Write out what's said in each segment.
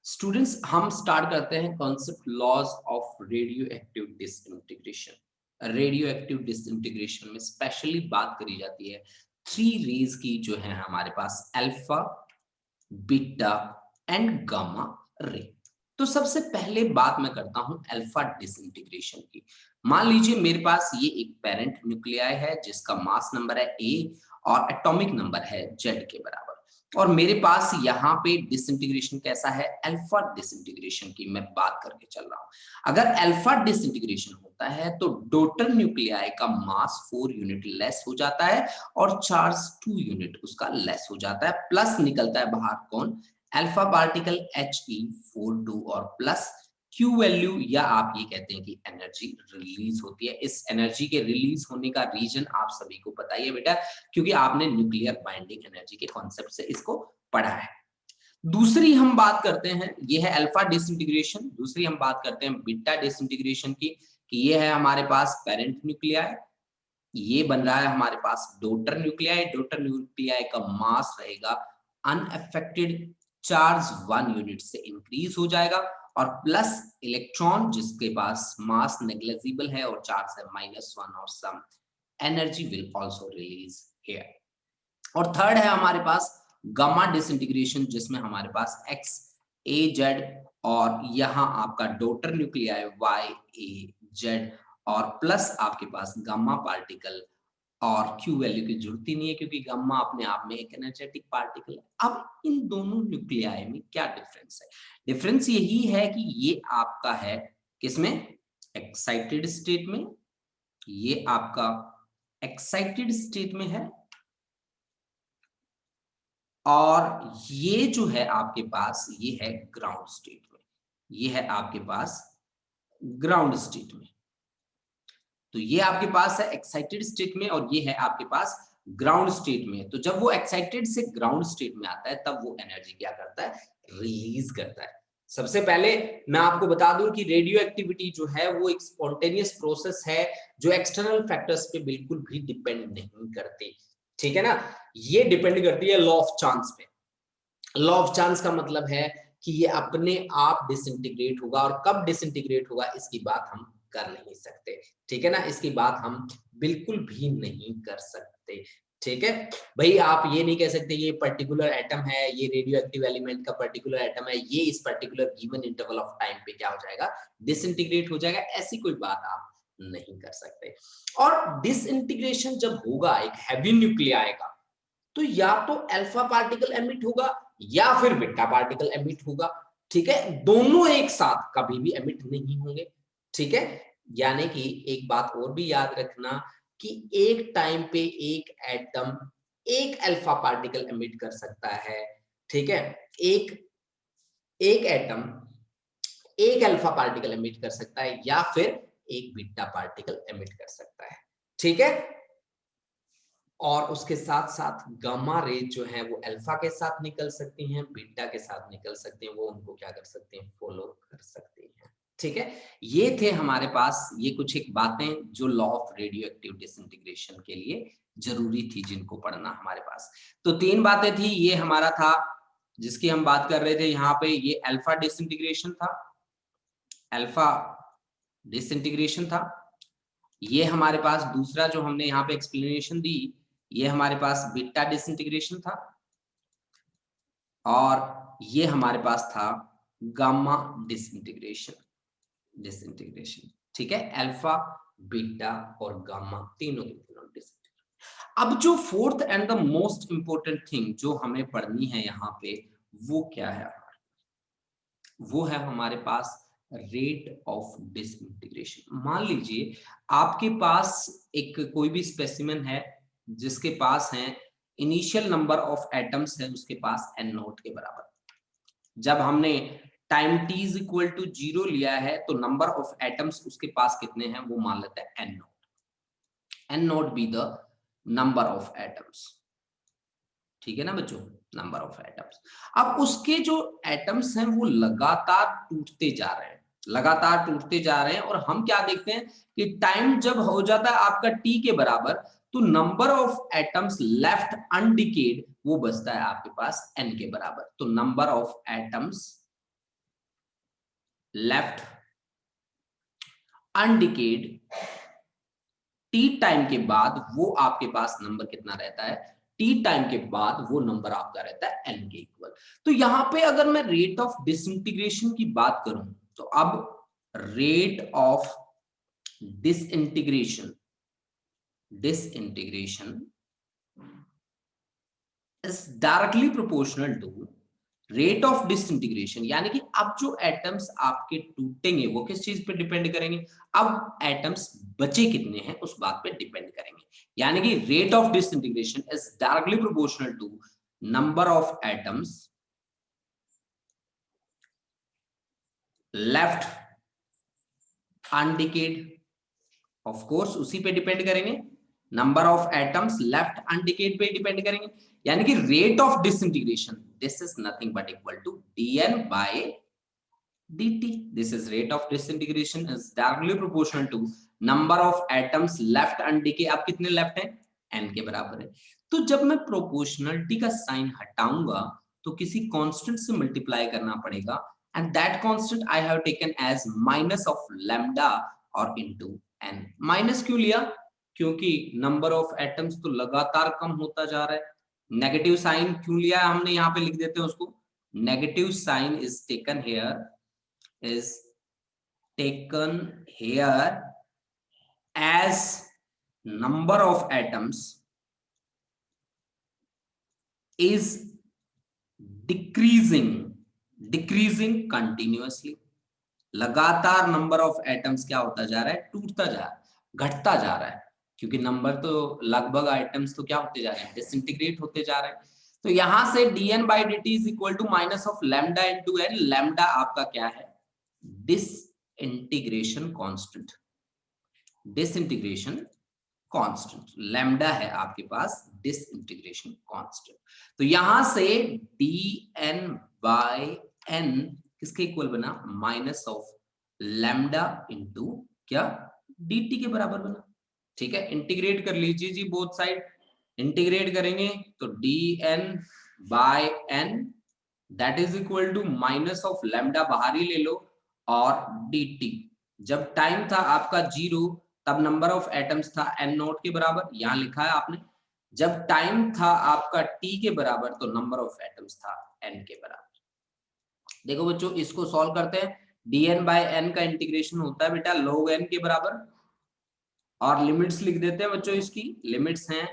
Students, हम start करते हैं concept laws of radioactive disintegration. Radioactive disintegration में स्पेशली बात करी जाती है थ्री रेज की, जो है हमारे पास alpha, beta and gamma ray. तो सबसे पहले बात मैं करता हूं अल्फा डिसइंटीग्रेशन की। मान लीजिए मेरे पास ये एक पेरेंट न्यूक्लियाई है जिसका मास नंबर है ए और एटॉमिक नंबर है जेड के बराबर, और मेरे पास यहाँ पे डिसइंटीग्रेशन कैसा है, अल्फा डिसइंटीग्रेशन की मैं बात करके चल रहा हूं। अगर अल्फा डिसइंटीग्रेशन होता है तो डोटर न्यूक्लियाई का मास 4 यूनिट लेस हो जाता है और चार्ज 2 यूनिट उसका लेस हो जाता है, प्लस निकलता है बाहर कौन, अल्फा पार्टिकल He42 और प्लस क्यू वैल्यू, या आप ये कहते हैं कि एनर्जी रिलीज होती है। इस एनर्जी के रिलीज होने का रीजन आप सभी को पता ही है बेटा, क्योंकि आपने न्यूक्लियर बाइंडिंग एनर्जी के कॉन्सेप्ट से इसको पढ़ा है। दूसरी हम बात करते हैं, ये है अल्फा डिसइंटीग्रेशन। दूसरी हम बात करते हैं बीटा डिसइंटीग्रेशन की, कि ये है हमारे पास पेरेंट न्यूक्लियाई, ये बन रहा है हमारे पास डोटर न्यूक्लियाई। डोटर न्यूक्लियाई का मास रहेगा अनअफेक्टेड, चार्ज 1 यूनिट से इंक्रीज हो जाएगा, और प्लस इलेक्ट्रॉन जिसके पास मास नेग्लिजिबल है और चार्ज है -1, और some energy will also release here. और थर्ड है हमारे पास गामा डिसइंटीग्रेशन, जिसमें हमारे पास एक्स ए जेड, और यहाँ आपका डोटर न्यूक्लियाई वाई ए जेड, और प्लस आपके पास गामा पार्टिकल, और क्यू वैल्यू की जरूरत ही नहीं है क्योंकि गामा अपने आप में एक एनर्जेटिक पार्टिकल है। अब इन दोनों न्यूक्लियाई में क्या डिफरेंस है? डिफरेंस यही है कि ये आपका है किसमें, एक्साइटेड स्टेट में, ये आपका एक्साइटेड स्टेट में है, और ये जो है आपके पास ये है ग्राउंड स्टेट में, ये है आपके पास ग्राउंड स्टेट में। तो ये आपके पास है एक्साइटेड स्टेट में और ये है आपके पास ग्राउंड स्टेट में। तो जब वो एक्साइटेड से ग्राउंड स्टेट में आता है तब वो एनर्जी क्या करता है, रिलीज करता है। सबसे पहले मैं आपको बता दूं कि रेडियो एक्टिविटी जो है वो एक स्पॉन्टेनियस प्रोसेस है जो एक्सटर्नल फैक्टर्स पे बिल्कुल भी डिपेंड नहीं करते, ठीक है ना। ये डिपेंड करती है लॉ ऑफ चांस पे। लॉ ऑफ चांस का मतलब है कि ये अपने आप डिसइंटीग्रेट होगा, और कब डिसइंटीग्रेट होगा इसकी बात हम कर नहीं सकते, ठीक है ना, इसकी बात हम बिल्कुल भी नहीं कर सकते, ठीक है भाई। आप ये नहीं कह सकते ये पर्टिकुलर एटम है, ये रेडियो एक्टिव एलिमेंट का पर्टिकुलर एटम है, ये इस particular given interval of time पे क्या हो जाएगा, डिसइंटीग्रेट हो जाएगा, ऐसी कोई बात आप नहीं कर सकते। और डिसइंटीग्रेशन जब होगा एक हैवी न्यूक्लियाई का, तो या तो अल्फा पार्टिकल एमिट होगा या फिर बीटा पार्टिकल एमिट होगा, ठीक है। दोनों एक साथ कभी भी एमिट नहीं होंगे, ठीक है। यानी कि एक बात और भी याद रखना कि एक टाइम पे एक एटम एक अल्फा पार्टिकल एमिट कर सकता है, ठीक है। एक एक एटम एक अल्फा पार्टिकल एमिट कर सकता है या फिर एक बीटा पार्टिकल एमिट कर सकता है, ठीक है। और उसके साथ साथ गामा रे जो है वो अल्फा के साथ निकल सकती हैं, बीटा के साथ निकल सकते हैं, वो उनको क्या कर सकते हैं, फॉलो कर सकते हैं, ठीक है। ये थे हमारे पास ये कुछ एक बातें जो law of radioactive disintegration के लिए जरूरी थी, जिनको पढ़ना हमारे पास। तो 3 बातें थी, ये हमारा था जिसकी हम बात कर रहे थे यहाँ पे, ये अल्फा डिसइंटीग्रेशन था, अल्फा डिसइंटीग्रेशन था। ये हमारे पास दूसरा जो हमने यहाँ पे एक्सप्लेनेशन दी, ये हमारे पास बीटा डिसइंटीग्रेशन था, और ये हमारे पास था गामा डिसइंटीग्रेशन, ठीक है। अल्फा, बीटा और गामा तीनों के तीनों डिसइंटीग्रेशन। अब जो fourth and the most important thing जो हमें पढ़नी है यहाँ पे, वो क्या है, वो है हमारे पास रेट ऑफ डिसइंटीग्रेशन। मान लीजिए आपके पास एक कोई भी स्पेसिमेन है जिसके पास है इनिशियल नंबर ऑफ एटम्स है उसके पास n नॉट के बराबर। जब हमने time t is equal to 0 लिया है तो नंबर ऑफ एटम्स उसके पास कितने हैं वो मान लेते हैं n not. n not be the number of atoms, ठीक है ना बच्चों, नंबर ऑफ एटम्स। अब उसके जो एटम्स हैं वो लगातार टूटते जा रहे हैं, लगातार टूटते जा रहे हैं, और हम क्या देखते हैं कि टाइम जब हो जाता है आपका t के बराबर, तो number of atoms left undecayed वो बचता है आपके पास n के बराबर। तो number of atoms left undecayed t time के बाद वो आपके पास नंबर कितना रहता है, टी टाइम के बाद वो नंबर आपका रहता है एन के इक्वल। तो यहां पे अगर मैं रेट ऑफ डिसइंटीग्रेशन की बात करूं तो अब rate of disintegration is directly proportional to rate of disintegration, यानी कि अब जो एटम्स आपके टूटेंगे वो किस चीज पे डिपेंड करेंगे, अब एटम्स बचे कितने हैं उस बात पे डिपेंड करेंगे। यानी कि rate of disintegration is directly proportional to number of atoms left undecayed, of course उसी पे डिपेंड करेंगे, number of atoms left undecayed पे डिपेंड करेंगे। यानी कि rate of disintegration this is nothing but equal to dn by dt। This is rate of disintegration is directly proportional to number of atoms left undecayed. अब कितने left हैं, n के बराबर है। तो जब मैं प्रोपोर्शनलिटी का साइन हटाऊंगा तो किसी कांस्टेंट से मल्टीप्लाई करना पड़ेगा, and that constant I have taken as minus of lambda और इनटू n। माइनस क्यों लिया, क्योंकि नंबर ऑफ एटम्स तो लगातार कम होता जा रहा है। नेगेटिव साइन क्यों लिया है हमने, यहां पे लिख देते हैं उसको, negative sign is taken here as number of atoms is decreasing continuously। लगातार नंबर ऑफ एटम्स क्या होता जा रहा है, टूटता जा रहा है, घटता जा रहा है, क्योंकि नंबर तो लगभग आइटम्स तो क्या होते जा रहे हैं, डिसइंटीग्रेट होते जा रहे हैं। तो यहां से dn by dt is equal to minus of lambda into n। Lambda आपका क्या है, disintegration constant, disintegration constant lambda है आपके पास डिसइंटीग्रेशन कांस्टेंट। तो यहां से dn by n किसके इक्वल बना, माइनस ऑफ लैम्डा इंटू क्या, dt के बराबर बना। ठीक है, इंटीग्रेट कर लीजिए जी, बोथ साइड इंटीग्रेट करेंगे तो dn by n that is equal to minus of lambda बाहर ही ले लो और dt। जब टाइम था आपका 0 तब नंबर ऑफ एटम्स था n नॉट के बराबर, यहां लिखा है आपने। जब टाइम था आपका t के बराबर तो नंबर ऑफ एटम्स था n के बराबर। देखो बच्चों इसको सॉल्व करते हैं, dn by n का इंटीग्रेशन होता है बेटा log n के बराबर, और लिमिट्स लिख देते हैं बच्चों, इसकी लिमिट्स हैं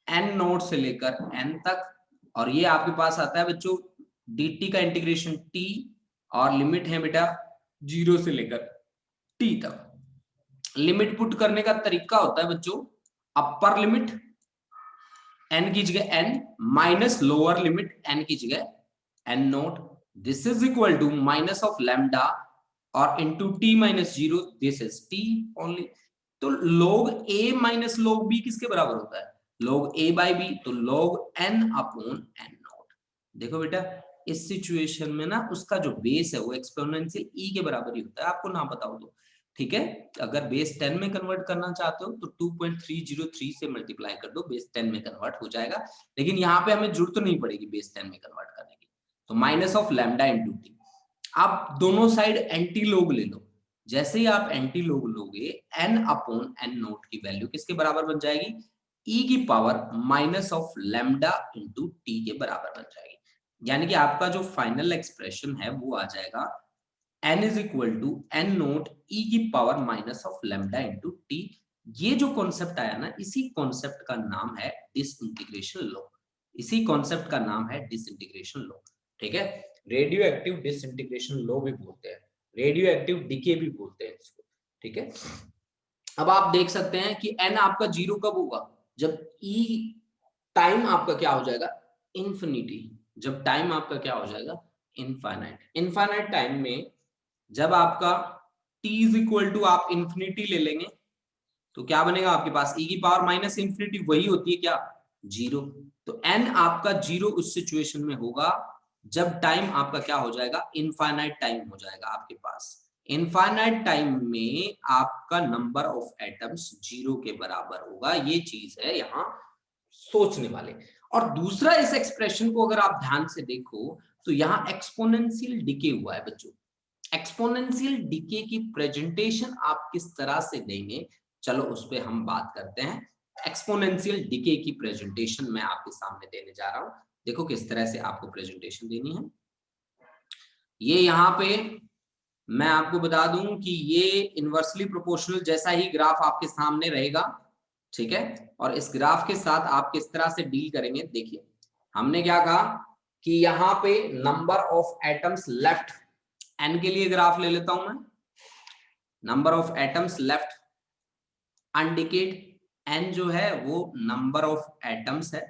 n नोट से लेकर n तक, और ये आपके पास आता है बच्चों dt का इंटीग्रेशन t, और लिमिट है बेटा 0 से लेकर t तक। लिमिट पुट करने का तरीका होता है बच्चों, अपर लिमिट n की जगह n minus lower limit n की जगह n naught, this is equal to minus of lambda और into t minus 0, this is t only. तो log a minus log b किसके बराबर होता है, log a by b, तो log n upon n not. देखो बेटा इस सिचुएशन में ना उसका जो बेस है वो एक्सपोनेंशियल e के बराबर ही होता है, आपको ना बताओ तो। ठीक है, अगर बेस 10 में कन्वर्ट करना चाहते हो तो 2.303 से मल्टीप्लाई कर दो, बेस 10 में कन्वर्ट हो जाएगा। लेकिन यहाँ पे हमें जरूरत तो नहीं पड़ेगी बेस 10 में कन्वर्ट करने की, तो minus of lambda into T. आप दोनों साइड एंटी लोग ले लो, जैसे ही आप एंटी लोग लोगे n अपॉन n नोट की वैल्यू किसके बराबर बन जाएगी, e की power minus of lambda into t के बराबर बन जाएगी। यानी कि आपका जो फाइनल एक्सप्रेशन है वो आ जाएगा n is equal to n naught e की power minus of lambda into t. ये जो कॉन्सेप्ट आया ना, इसी कॉन्सेप्ट का नाम है डिसइंटीग्रेशन लॉ, इसी कॉन्सेप्ट का नाम है डिसइंटीग्रेशन लॉ। ठीक है, रेडियो एक्टिव डिसइंटीग्रेशन लॉ भी बोलते हैं, रेडियो एक्टिव डिके भी बोलते हैं इसको। ठीक है, अब आप देख सकते हैं कि n आपका 0 कब होगा, जब e टाइम आपका क्या हो जाएगा, इंफिनिटी। जब टाइम आपका क्या हो जाएगा, इनफाइनाइट। इनफाइनाइट टाइम में जब आपका t इज इक्वल टू आप इंफिनिटी ले लेंगे तो क्या बनेगा आपके पास, e की पावर माइनस इंफिनिटी वही होती है क्या, 0। तो n आपका 0 उस सिचुएशन में होगा जब टाइम आपका क्या हो जाएगा, इनफाइनाइट टाइम हो जाएगा आपके पास। इनफाइनाइट टाइम में आपका नंबर ऑफ एटम्स 0 के बराबर होगा, ये चीज है यहां सोचने वाले। और दूसरा, इस एक्सप्रेशन को अगर आप ध्यान से देखो तो यहां एक्सपोनेंशियल डिके हुआ है बच्चों, एक्सपोनेंशियल डीके की प्रेजेंटेशन आप किस तरह से देंगे, चलो उस पर हम बात करते हैं। एक्सपोनेंशियल डीके की प्रेजेंटेशन मैं आपके सामने देने जा रहा हूं। देखो किस तरह से आपको प्रेजेंटेशन देनी है। ये यहाँ पे मैं आपको बता दूं कि ये इनवर्सली प्रोपोर्शनल जैसा ही ग्राफ आपके सामने रहेगा, ठीक है। और इस ग्राफ के साथ आप किस तरह से डील करेंगे, देखिए हमने क्या कहा कि यहाँ पे number of atoms left, N के लिए ग्राफ ले लेता हूं मैं, number of atoms left undecayed, N जो है वो नंबर ऑफ एटम्स है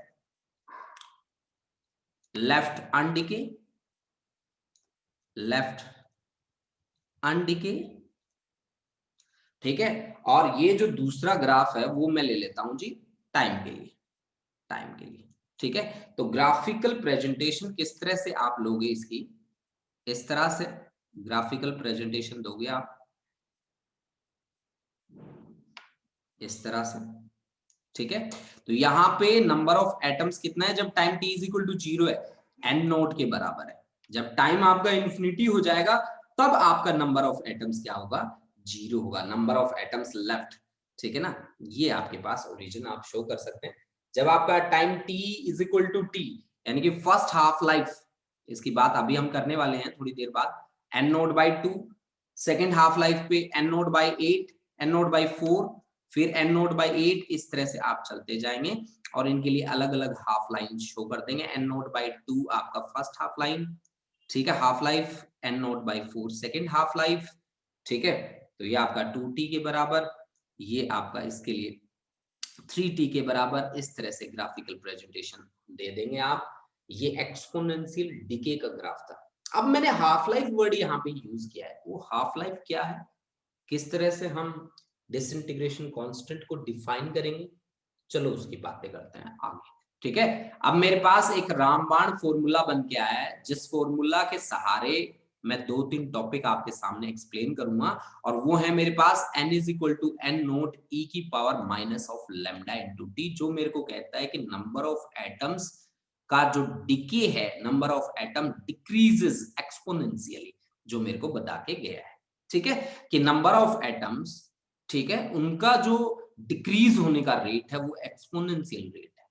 लेफ्ट अनडिके, लेफ्ट अनडिके, ठीक है। और ये जो दूसरा ग्राफ है वो मैं ले लेता हूं जी टाइम के लिए, टाइम के लिए, ठीक है। तो ग्राफिकल प्रेजेंटेशन किस तरह से आप लोगे इसकी, इस तरह से ग्राफिकल प्रेजेंटेशन दोगे आप, इस तरह से, ठीक है। तो यहाँ पे नंबर ऑफ एटम्स कितना है, जब time t is equal to 0 है, n नोट के बराबर है। जब टाइम आपका इंफिनिटी हो जाएगा तब आपका नंबर ऑफ एटम्स क्या होगा, 0 होगा, नंबर ऑफ एटम्स लेफ्ट, ठीक है ना। ये आपके पास ओरिजिन आप शो कर सकते हैं। जब आपका time t is equal to t, यानी कि फर्स्ट हाफ लाइफ, इसकी बात अभी हम करने वाले हैं थोड़ी देर बाद, n note by 2, second half life पे n note by 8, n note by 4, फिर n नोट बाई 8, इस तरह से आप चलते जाएंगे और इनके लिए अलग अलग हाफ लाइन शो कर देंगे। n नोट बाई 2 आपका फर्स्ट हाफ लाइन, ठीक है, half life, n note by 4 second half life, ठीक है। तो ये आपका 2t के बराबर, ये आपका इसके लिए 3t के बराबर, इस तरह से ग्राफिकल प्रेजेंटेशन दे देंगे आप। ये एक्सपोनेंशियल डिके का ग्राफ था। अब मैंने हाफ लाइफ वर्ड यहाँ पे यूज किया है, वो हाफ लाइफ क्या है, किस तरह से हम डिसइंटीग्रेशन कांस्टेंट को डिफाइन करेंगे, चलो उसकी बातें करते हैं आगे, ठीक है। अब मेरे पास एक रामबाण फॉर्मूला बन के आया है, जिस फॉर्मूला के सहारे मैं 2-3 टॉपिक आपके सामने एक्सप्लेन करूंगा, और वो है मेरे पास n is equal to n naught e की power minus of lambda into t, जो मेरे को कहता है कि नंबर ऑफ एटम्स का जो डिके है, number of atom decreases exponentially, जो मेरे को बता के गया है, ठीक है, कि नंबर ऑफ एटम्स, ठीक है, उनका जो डिक्रीज होने का रेट है वो एक्सपोनेंशियल रेट है,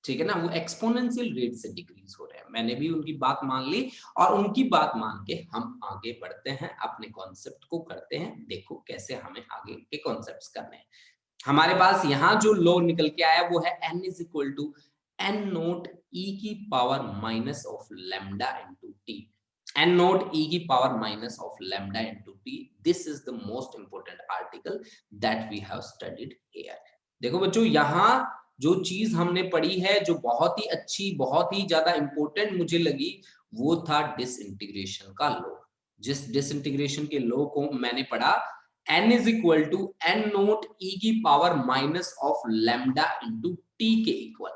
ठीक है ना, वो एक्सपोनेंशियल रेट से डिक्रीज हो रहे हैं। मैंने भी उनकी बात मान ली और उनकी बात मान के हम आगे बढ़ते हैं, अपने कॉन्सेप्ट को करते हैं। देखो कैसे हमें आगे के कॉन्सेप्ट्स करने हैं। हमारे पास यहाँ जो लॉ निकल के आया वो है n is equal to n naught e की power minus of lambda into t, n naught e की power minus of lambda into t, this is the most important article that we have studied here. देखो बच्चों, यहाँ जो चीज हमने पढ़ी है, जो बहुत ही अच्छी, बहुत ही ज्यादा इंपॉर्टेंट मुझे लगी, वो था डिसइंटीग्रेशन का लॉ। जिस डिसइंटीग्रेशन के लॉ को मैंने पढ़ा, n is equal to n naught e की power minus of lambda into t के equal,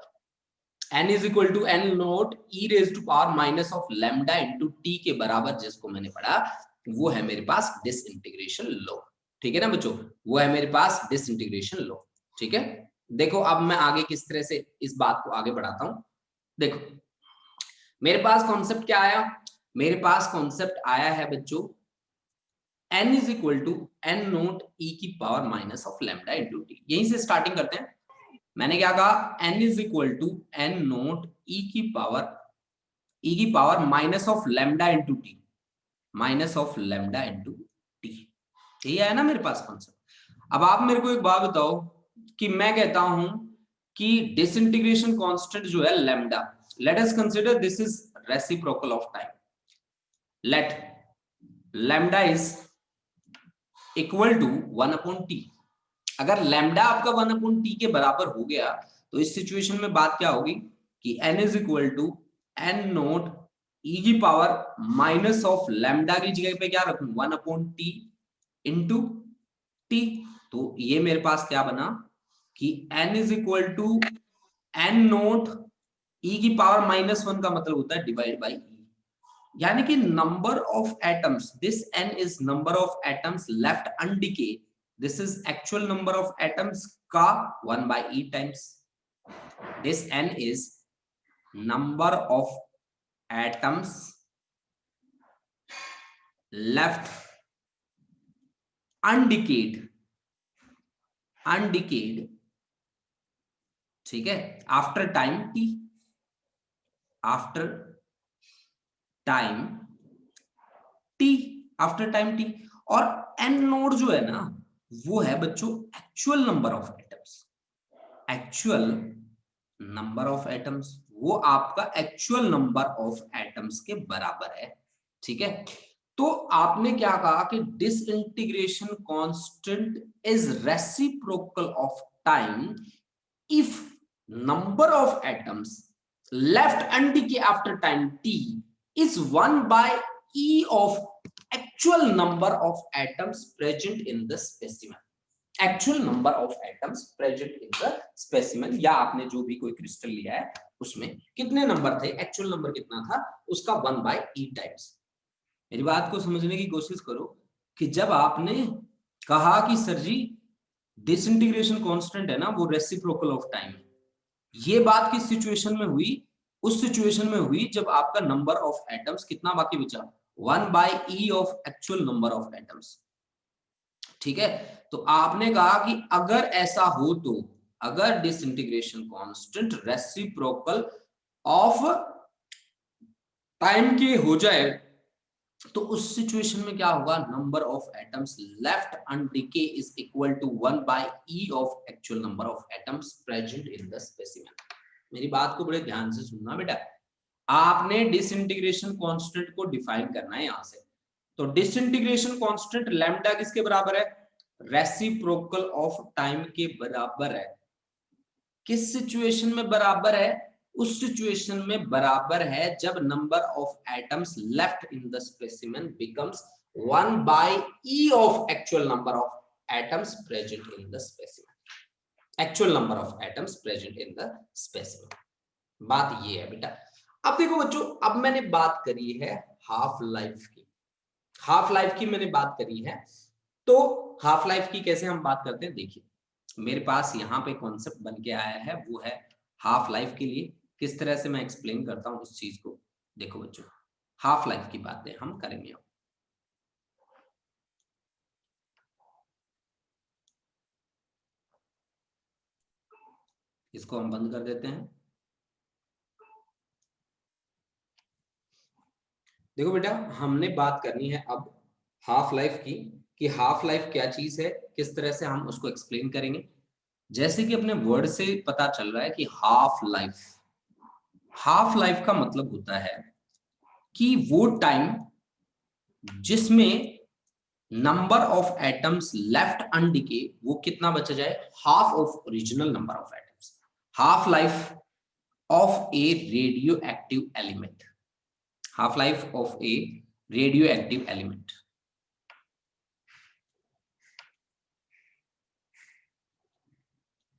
n is equal to n naught e raise to power minus of lambda into t के बराबर, जिसको मैंने पढ़ा, वो है मेरे पास डिसइंटीग्रेशन लॉ, ठीक है ना बच्चों, वो है मेरे पास डिसइंटीग्रेशन लॉ, ठीक है। देखो अब मैं आगे किस तरह से इस बात को आगे बढ़ाता हूं। देखो मेरे पास कॉन्सेप्ट क्या आया, मेरे पास कॉन्सेप्ट आया है बच्चों n is equal to n naught e की power minus of lambda into t. यहीं से स्टार्टिंग करते हैं। मैंने क्या कहा, n is equal to n naught e की power minus of lambda into t, minus of lambda into t, यही आया ना मेरे पास कॉन्सेप्ट। अब आप मेरे को एक बात बताओ कि मैं कहता हूं कि डिसइंटीग्रेशन कांस्टेंट जो है lambda, let us consider this is reciprocal of time, let lambda is equal to 1 upon t. अगर लैम्डा आपका 1 अपॉन टी के बराबर हो गया तो इस सिचुएशन में बात क्या होगी कि n is equal to n naught e की पावर माइनस ऑफ लैम्डा की जगह पे क्या रखूं, 1 अपॉन टी इंटू टी। तो ये मेरे पास क्या बना कि n is equal to n naught e की पावर माइनस 1 का मतलब होता है डिवाइड बाई e, यानी कि number of atoms, this n is number of atoms left undecayed, this is actual number of atoms का 1 by e times, this n is number of atoms left undecayed, ठीक है, after time T, after time T, after time T. और N naught जो है ना वो है बच्चों actual number of atoms, actual number of atoms, वो आपका एक्चुअल नंबर ऑफ एटम्स के बराबर है, ठीक है। तो आपने क्या कहा कि disintegration constant is reciprocal of time if number of atoms left undecay after time t is 1 by e of actual number of atoms present in the specimen, actual number of atoms present in the specimen, या आपने जो भी कोई crystal लिया है उसमें कितने number थे, एक्चुअल नंबर कितना था उसका 1 by e टाइम्स। मेरी बात को समझने की कोशिश करो कि जब आपने कहा कि सर जी डिसइंटीग्रेशन कांस्टेंट है ना वो रेसिप्रोकल ऑफ टाइम, ये बात किस सिचुएशन में हुई, उस सिचुएशन में हुई जब आपका नंबर ऑफ एटम्स कितना बाकी बचा, 1 by e of actual number of atoms, ठीक है। तो आपने कहा कि अगर ऐसा हो तो, अगर disintegration constant reciprocal of time के हो जाए तो उस सिचुएशन में क्या होगा, number of atoms left undecayed is equal to 1 by e of actual number of atoms present in the specimen. मेरी बात को बड़े ध्यान से सुनना बेटा, आपने डिसइंटीग्रेशन कांस्टेंट को डिफाइन करना है यहां से। तो डिसइंटीग्रेशन कांस्टेंट लैम्डा किसके बराबर है, रेसिप्रोकल ऑफ टाइम के बराबर है। किस सिचुएशन में बराबर है, उस सिचुएशन में बराबर है जब number of atoms left in the specimen becomes 1 by e of actual number of atoms present in the specimen, actual number of atoms present in the specimen. बात ये है बेटा। अब देखो बच्चों, अब मैंने बात करी है हाफ लाइफ की, हाफ लाइफ की मैंने बात करी है। तो हाफ लाइफ की कैसे हम बात करते हैं, देखिए मेरे पास यहाँ पे कॉन्सेप्ट बन के आया है, वो है हाफ लाइफ के लिए किस तरह से मैं एक्सप्लेन करता हूँ उस चीज को। देखो बच्चों, हाफ लाइफ की बातें हम करेंगे। इसको हम बंद कर देते हैं। देखो बेटा, हमने बात करनी है अब हाफ लाइफ की, कि हाफ लाइफ क्या चीज है, किस तरह से हम उसको एक्सप्लेन करेंगे। जैसे कि अपने वर्ड से पता चल रहा है कि हाफ लाइफ, हाफ लाइफ का मतलब होता है कि वो टाइम जिसमें नंबर ऑफ एटम्स लेफ्ट अनडिके वो कितना बचा जाए, half of original number of atoms. Half life of a radioactive element, half life of a radioactive element.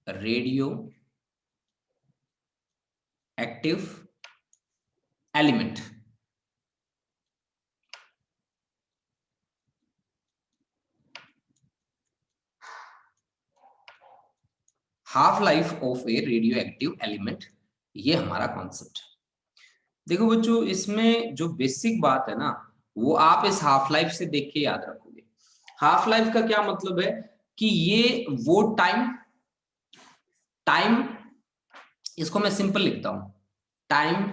Radio active element, half life of a radioactive element, ये हमारा concept है। देखो बच्चों, इसमें जो basic बात है ना वो आप इस हाफ लाइफ से देख के याद रखोगे। हाफ लाइफ का क्या मतलब है कि ये वो टाइम, टाइम इसको मैं सिंपल लिखता हूं, time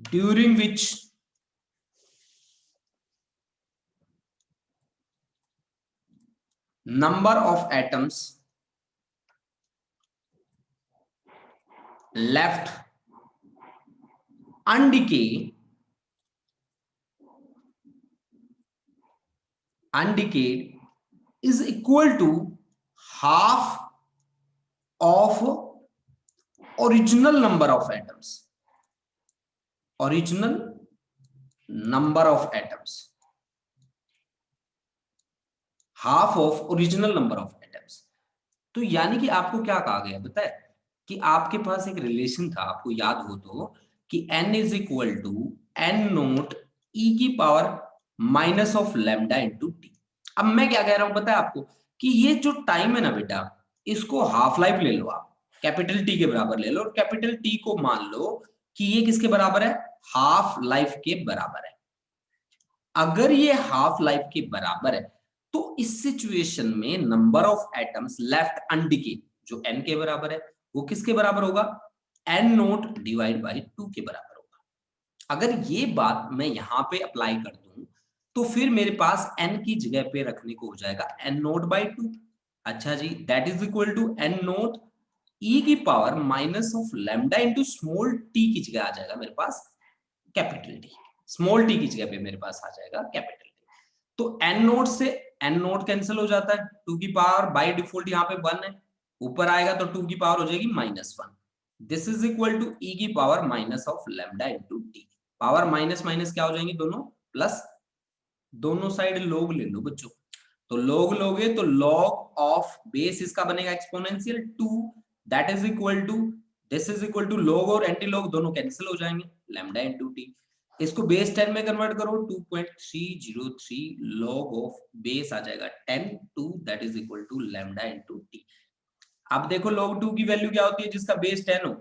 during which number of atoms left undecayed is equal to half of original number of atoms, original number of atoms, half of original number of atoms. तो यानी कि आपको क्या कहा गया पता है, कि आपके पास एक रिलेशन था, आपको याद हो तो, कि n is equal to n naught e की power minus of lambda into t. अब मैं क्या कह रहा हूं पता है आपको, कि ये जो टाइम है ना बेटा, इसको हाफ लाइफ ले लो आप, कैपिटल टी के बराबर ले लो, और कैपिटल टी को मान लो कि ये किसके बराबर है, हाफ लाइफ के बराबर है। अगर ये हाफ लाइफ के बराबर है तो इस सिचुएशन में नंबर ऑफ एटम्स लेफ्ट अनडिकेड जो n के बराबर है वो किसके बराबर होगा, n नोट डिवाइड बाई 2 के बराबर होगा। अगर ये बात मैं यहां पे अप्लाई कर दूं तो फिर मेरे पास n की जगह पे रखने को हो जाएगा n नोट बाई 2। अच्छा जी, that is equal to n naught e की power minus of lambda into small t की जगह आ जाएगा मेरे पास कैपिटल टी। स्मॉल टी की जगह पे मेरे पास आ जाएगा कैपिटल टी। तो एन नोट से एन नोट कैंसिल हो जाता है, 2 की पावर बाय डिफॉल्ट यहाँ पे 1 है, ऊपर आएगा तो 2 की पावर हो जाएगी -1। दिस इज इक्वल टू ई की power minus of lambda into T. Power minus minus क्या हो जाएंगी दोनों प्लस, दोनों साइड लोग ले लो बच्चों। तो लोग लोगे तो लॉग ऑफ बेस इसका बनेगा exponential 2, that is equal to this is equal to log और एंटी लॉग दोनों कैंसिल हो जाएंगे, लैम्डा इंटू टी। इसको बेस 10 में कन्वर्ट करो 2.303 लॉग ऑफ बेस आ जाएगा 10 2 that is equal to lambda into t. अब देखो log 2 की वैल्यू क्या होती है जिसका बेस 10 हो,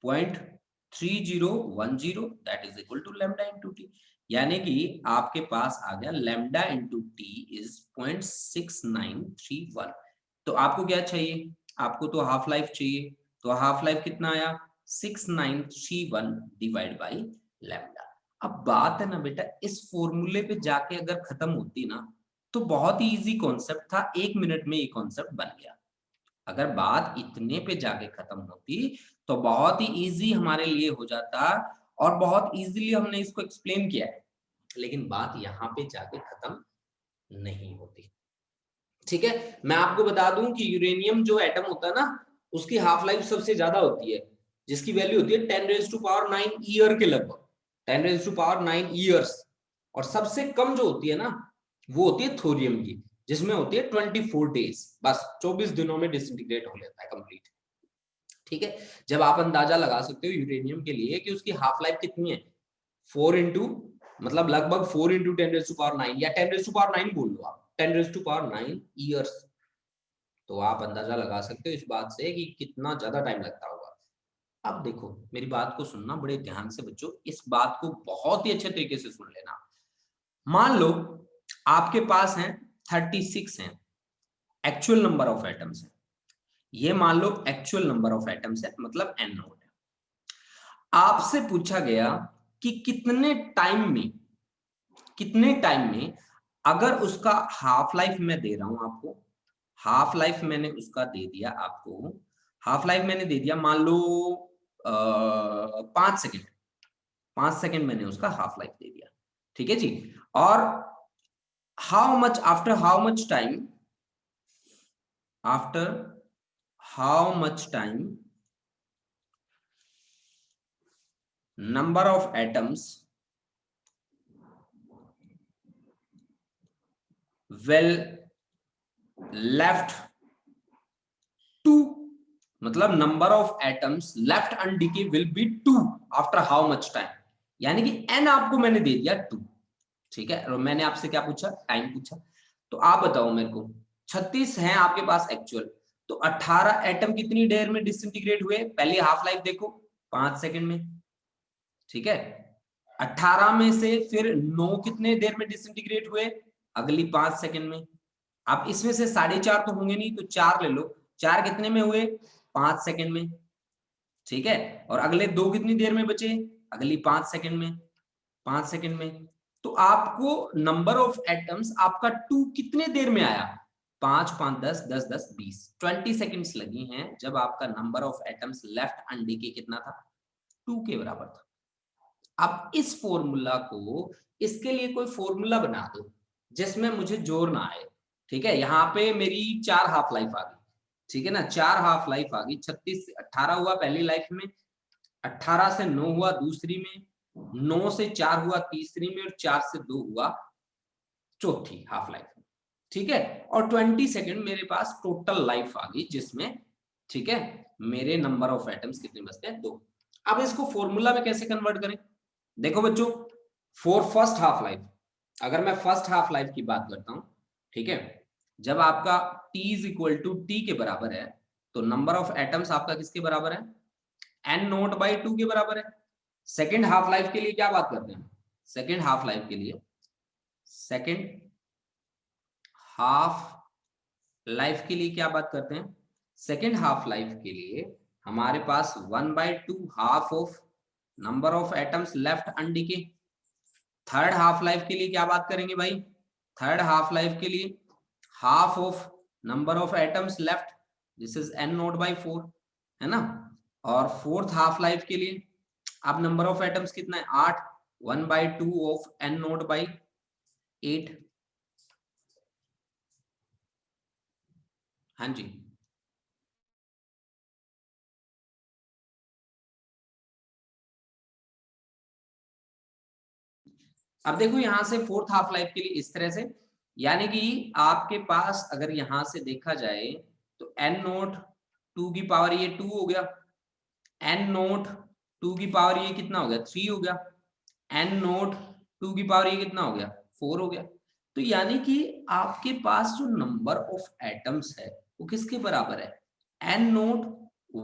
0.3010 that is equal to lambda into t. यानी कि आपके पास आ गया लैम्डा इंटू टी इज 0.6931। तो आपको क्या चाहिए, आपको तो हाफ लाइफ चाहिए, तो हाफ लाइफ कितना आया 6931 डिवाइड बाई लैम्डा। अब बात है ना बेटा, इस फॉर्मूले पे जाके अगर खत्म होती ना तो बहुत ही इजी कॉन्सेप्ट था, 1 मिनट में ये कॉन्सेप्ट बन गया। अगर बात इतने पे जाके खत्म होती तो बहुत ही इजी हमारे लिए हो जाता और बहुत इजीली हमने इसको एक्सप्लेन किया है, लेकिन बात यहाँ पे जाके खत्म नहीं होती। ठीक है, मैं आपको बता दूं कि यूरेनियम जो एटम होता है ना उसकी हाफ लाइफ सबसे ज्यादा होती है, जिसकी वैल्यू होती है 10⁻⁹ ईयर के लगभग, 10⁻⁹ ईयर्स। और सबसे कम जो होती है ना वो होती है थोरियम की, जिसमें होती है 24 डेज, बस 24 दिनों में डिसइंटीग्रेट हो लेता है कंप्लीट। ठीक है, जब आप अंदाजा लगा सकते हो यूरेनियम के लिए कि उसकी हाफ लाइफ कितनी है, 4 इंटू मतलब लगभग 4 इंटू 10⁻⁹ या 10⁻⁹ बोल लो आप, 10⁻⁹ ईयर्स। तो आप अंदाजा लगा सकते हो इस बात से कि कितना ज्यादा टाइम लगता होगा। अब देखो मेरी बात को सुनना बड़े ध्यान से बच्चों, इस बात को बहुत ही अच्छे तरीके से सुन लेना। मान लो आपके पास है 36 है एक्चुअल नंबर ऑफ एटम्स है, ये मान लो एक्चुअल नंबर ऑफ एटम्स है मतलब n नोट है। आपसे पूछा गया कि कितने टाइम में अगर उसका हाफ लाइफ मैं दे रहा हूं आपको, हाफ लाइफ मैंने उसका दे दिया आपको, हाफ लाइफ मैंने दे दिया मान लो 5 सेकेंड, 5 सेकेंड मैंने उसका हाफ लाइफ दे दिया। ठीक है जी, और after how much time, after how much time number of atoms will left to, मतलब number of atoms left undecayed will be 2 after how much time, यानी कि n आपको मैंने दे दिया 2। ठीक है, और मैंने आपसे क्या पूछा, टाइम पूछा। तो आप बताओ मेरे को, 36 है आपके पास एक्चुअल, तो 18 एटम कितनी देर में डिसइंटीग्रेट हुए, पहली हाफ लाइफ देखो 5 सेकंड में। ठीक है, 18 में से फिर 9 कितने देर में डिसइंटीग्रेट हुए, अगली 5 सेकंड में। आप इसमें से 4.5 तो होंगे नहीं तो 4 ले लो, 4 कितने में हुए, 5 सेकंड में। ठीक है, और अगले 2 कितनी देर में बचे, अगली 5 सेकंड में, 5 सेकंड में। तो आपको नंबर ऑफ एटम्स आपका 2 कितने देर में आया, 5 5 10 10 10 20 20 सेकंड्स लगी हैं जब आपका नंबर ऑफ एटम्स लेफ्ट अनडिके कितना था, 2 के बराबर था। अब इस फॉर्मूला को, इसके लिए कोई फॉर्मूला बना दो जिसमें मुझे जोर ना आए। ठीक है, यहाँ पे मेरी 4 हाफ लाइफ आ गई, ठीक है ना, 4 हाफ लाइफ आ गई, 36 से 18 हुआ पहली लाइफ में, 18 से 9 हुआ दूसरी में, 9 से 4 हुआ तीसरी में, और 4 से 2 हुआ चौथी हाफ लाइफ में। ठीक है, और 20 सेकंड मेरे पास टोटल लाइफ आ गई जिसमें, ठीक है, मेरे नंबर ऑफ एटम्स कितने बचते हैं, 2। अब इसको फॉर्मूला में कैसे कन्वर्ट करें, देखो बच्चों, फॉर फर्स्ट हाफ लाइफ, अगर मैं फर्स्ट हाफ लाइफ की बात करता हूं, ठीक है, जब आपका t is equal to t के बराबर है तो नंबर ऑफ एटम्स आपका किसके बराबर है, n नोट बाई 2 के बराबर है। सेकेंड हाफ लाइफ के लिए क्या बात करते हैं, सेकेंड हाफ लाइफ के लिए सेकेंड हाफ लाइफ के लिए क्या बात करते हैं, सेकेंड हाफ लाइफ के लिए हमारे पास 1/2 half of number of atoms left undecayed. Third half life के लिए क्या बात करेंगे भाई, थर्ड हाफ लाइफ के लिए half of number of atoms left, this is n not by 4, है ना। और फोर्थ हाफ लाइफ के लिए अब नंबर ऑफ एटम्स कितना है 8, 1/2 ऑफ n नॉट बाई 8। हाँ जी, अब देखो यहां से फोर्थ हाफ लाइफ के लिए इस तरह से, यानी कि आपके पास अगर यहां से देखा जाए तो n नोट 2 की पावर ये 2 हो गया, n नोट 2 की पावर ये कितना हो गया 3 हो गया, n नोट 2 की पावर ये कितना हो गया 4 हो गया। तो यानी कि आपके पास जो नंबर ऑफ एटम्स है वो किसके बराबर है, n नोट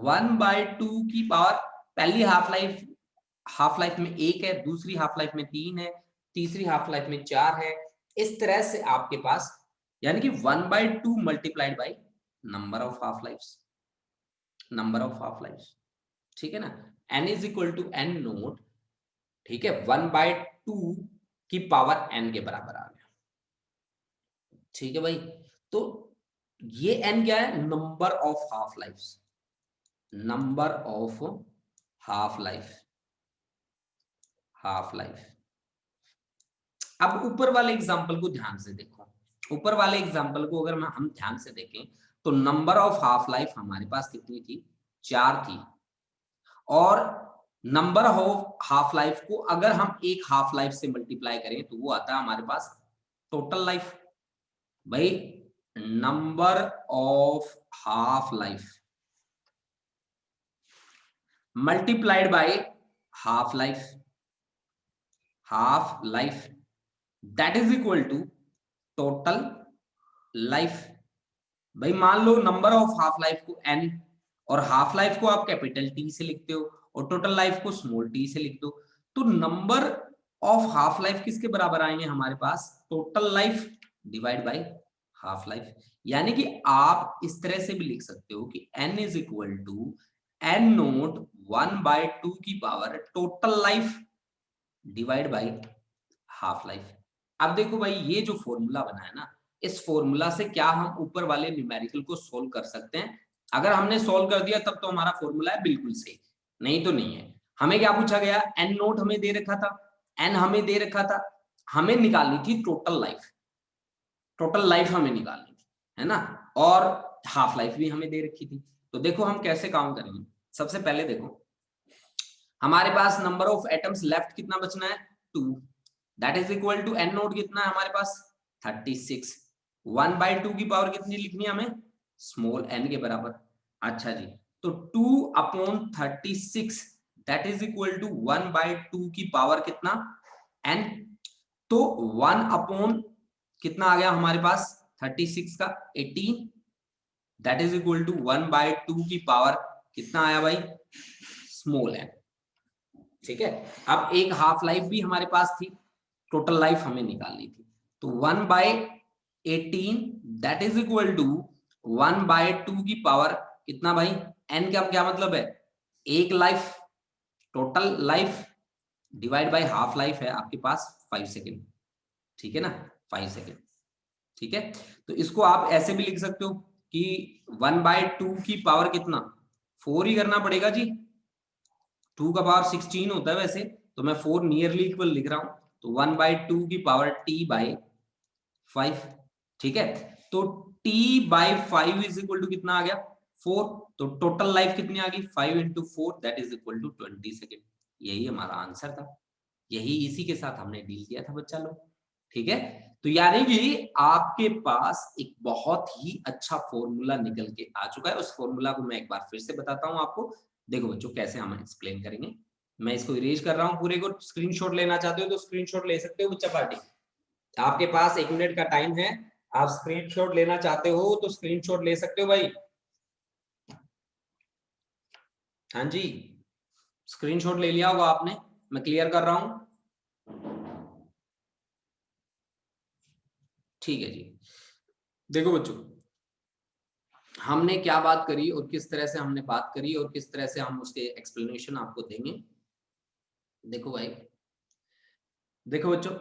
1/2 की पावर, पहली हाफ लाइफ में 1 है, दूसरी हाफ लाइफ में 3 है, तीसरी हाफ लाइफ में 4 है। इस तरह से आपके पास यानी कि 1/2 multiplied by number of half lives, number of half lives, ठीक है ना। n is equal to n naught, ठीक है, 1/2 की पावर n के बराबर आ गया, ठीक है भाई। तो ये n क्या है, number of half lives, number of half life, half life. अब ऊपर वाले एग्जांपल को ध्यान से देखो, ऊपर वाले एग्जांपल को अगर हम ध्यान से देखें तो नंबर ऑफ हाफ लाइफ हमारे पास कितनी थी 4 थी, और नंबर ऑफ हाफ लाइफ को अगर हम एक हाफ लाइफ से मल्टीप्लाई करें तो वो आता है हमारे पास टोटल लाइफ। भाई number of half life multiplied by half life, half life that is equal to total life. भाई मान लो नंबर ऑफ हाफ लाइफ को n, और हाफ लाइफ को आप कैपिटल T से लिखते हो और टोटल लाइफ को स्मॉल t से लिख दो, तो नंबर ऑफ हाफ लाइफ किसके बराबर आएंगे हमारे पास, total life divide by half life. यानी कि आप इस तरह से भी लिख सकते हो कि n is equal to n naught 1/2 की power total life divide by half life. अब देखो भाई ये जो फॉर्मूला बना है ना, इस फॉर्मूला से क्या हम ऊपर वाले न्यूमेरिकल को सोल्व कर सकते हैं। अगर हमने सोल्व कर दिया तब तो हमारा फॉर्मूला है बिल्कुल सही, नहीं तो नहीं है। हमें क्या पूछा गया, एन नोट हमें दे रखा था, एन हमें दे रखा था, हमें निकालनी थी टोटल लाइफ, टोटल लाइफ हमें निकालनी थी, है ना, और हाफ लाइफ भी हमें दे रखी थी। तो देखो हम कैसे काम करेंगे। सबसे पहले देखो हमारे पास नंबर ऑफ एटम्स लेफ्ट कितना बचना है 2, that is equal to N naught कितना है हमारे पास 36, 1/2 की पावर कितनी लिखनी है हमें, स्मॉल n के बराबर। अच्छा जी, तो 2/36 दैट इज इक्वल टू 1/2 की पावर कितना n, तो 1 अपॉन कितना आ गया हमारे पास 36 का 18, दैट इज इक्वल टू 1/2 की पावर कितना आया भाई स्मॉल n, ठीक है। अब एक हाफ लाइफ भी हमारे पास थी, टोटल लाइफ हमें निकालनी थी, तो 1/18 दैट इज इक्वल टू 1/2 की पावर कितना भाई, n का क्या मतलब है एक life, total life divide by half life है आपके पास 5 सेकेंड, ठीक है ना, 5 सेकेंड, ठीक है। तो इसको आप ऐसे भी लिख सकते हो कि 1/2 की पावर कितना 4 ही करना पड़ेगा जी, 2 का पावर 16 होता है वैसे, तो मैं 4 नियरली इक्वल लिख रहा हूं, तो 1/2 की पावर t/5, ठीक है। तो t/5 इज इक्वल टू कितना आ गया 4, तो टोटल लाइफ कितनी आ गई 5 into 4 that is equal to 20 second. यही हमारा आंसर था, यही इसी के साथ हमने डील किया था बच्चा लोग, ठीक है। तो यानी कि आपके पास एक बहुत ही अच्छा फॉर्मूला निकल के आ चुका है। उस फॉर्मूला को मैं एक बार फिर से बताता हूं आपको, देखो बच्चों कैसे हम एक्सप्लेन करेंगे। मैं इसको इरेज कर रहा हूं पूरे को, स्क्रीनशॉट लेना चाहते हो तो स्क्रीनशॉट ले सकते हो बच्चा पार्टी, आपके पास 1 मिनट का टाइम है, आप स्क्रीनशॉट लेना चाहते हो तो स्क्रीनशॉट ले सकते हो भाई। हाँ जी, स्क्रीनशॉट ले लिया होगा आपने, मैं क्लियर कर रहा हूं। ठीक है जी। देखो बच्चों, हमने क्या बात करी और किस तरह से हमने बात करी और किस तरह से हम उसके एक्सप्लेनेशन आपको देंगे। देखो भाई, देखो बच्चों,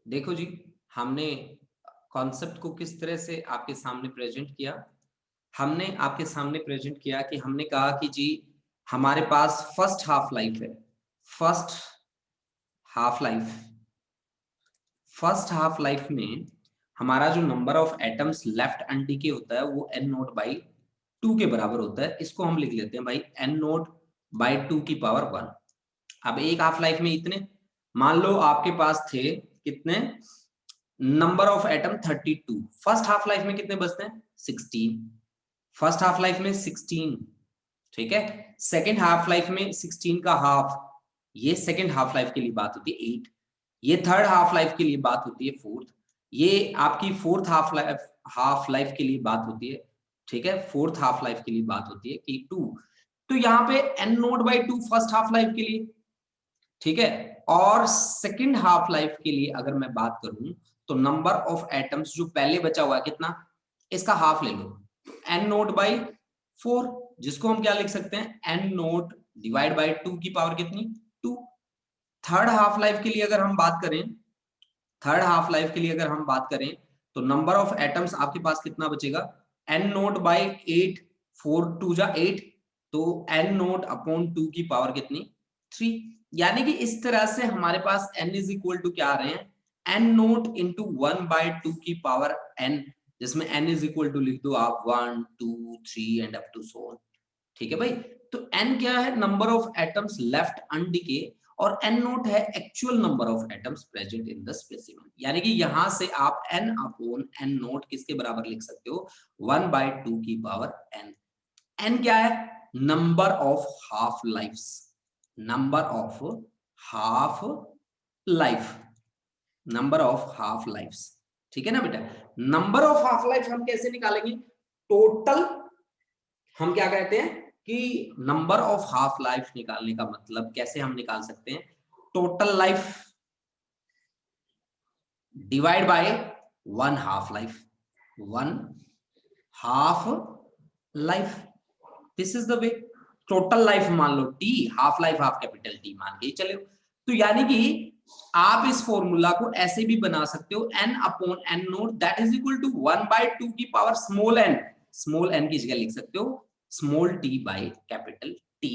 देखो जी, हमने कॉन्सेप्ट को किस तरह से आपके सामने प्रेजेंट किया। हमने आपके सामने प्रेजेंट किया कि हमने कहा कि जी हमारे पास फर्स्ट हाफ लाइफ है। First half life, first half life में हमारा जो नंबर ऑफ एटम्स लेफ्ट अनडीके होता है वो n नोट बाई 2 के बराबर होता है। इसको हम लिख लेते हैं भाई n नोट बाई 2 की पावर 1। अब एक हाफ लाइफ में इतने, मान लो आपके पास थे कितने, number of atom 32। First half life में कितने बचते हैं, 16। फर्स्ट हाफ लाइफ में 16, ठीक है। सेकेंड हाफ लाइफ में 16 का हाफ, ये सेकेंड हाफ लाइफ के लिए बात होती है 8। ये थर्ड हाफ लाइफ के लिए बात होती है 4। ये आपकी फोर्थ हाफ लाइफ के लिए बात होती है, ठीक है। फोर्थ हाफ लाइफ के लिए बात होती है कि 2। तो यहाँ पे n note by 2 first half life के लिए, ठीक है। और सेकेंड हाफ लाइफ के लिए अगर मैं बात करूं तो नंबर ऑफ एटम्स जो पहले बचा हुआ है कितना, इसका हाफ ले लो, n नोट बाई 4, जिसको हम क्या लिख सकते हैं, n नोट डिवाइड बाई 2 की पावर कितनी, 2। थर्ड हाफ लाइफ के लिए अगर हम बात करें, थर्ड हाफ लाइफ के लिए अगर हम बात करें तो नंबर ऑफ एटम्स आपके पास कितना बचेगा, n नोट बाई 8, 4 2 जा 8, तो n नोट अपॉन 2 की पावर कितनी, 3। यानी कि इस तरह से हमारे पास n इज इक्वल टू क्या आ रहे हैं, n नोट इंटू 1 बाई 2 की पावर n, जिसमें n इज इक्वल टू लिख दो आप 1 2 3 and up to so on, ठीक है भाई। तो n क्या है, number of atoms left undecayed, और n नोट है actual number of atoms present in the specimen. यानी कि यहां से आप n अपॉन n नोट किसके बराबर लिख सकते हो, 1 बाई 2 की पावर n। n क्या है, number of half lives, number of half life, number of half lives, ठीक है ना बेटा। नंबर ऑफ हाफ लाइफ हम कैसे निकालेंगे, टोटल, हम क्या कहते हैं कि नंबर ऑफ हाफ लाइफ निकालने का मतलब कैसे हम निकाल सकते हैं, total life divide by one half life, one half life, this is the way. Total life मान लो T, half life half capital T मान के चले। तो यानी कि आप इस फॉर्मूला को ऐसे भी बना सकते हो, n upon n naught that is equal to 1 by 2 की power small n, small n की जगह लिख सकते हो small t by capital T,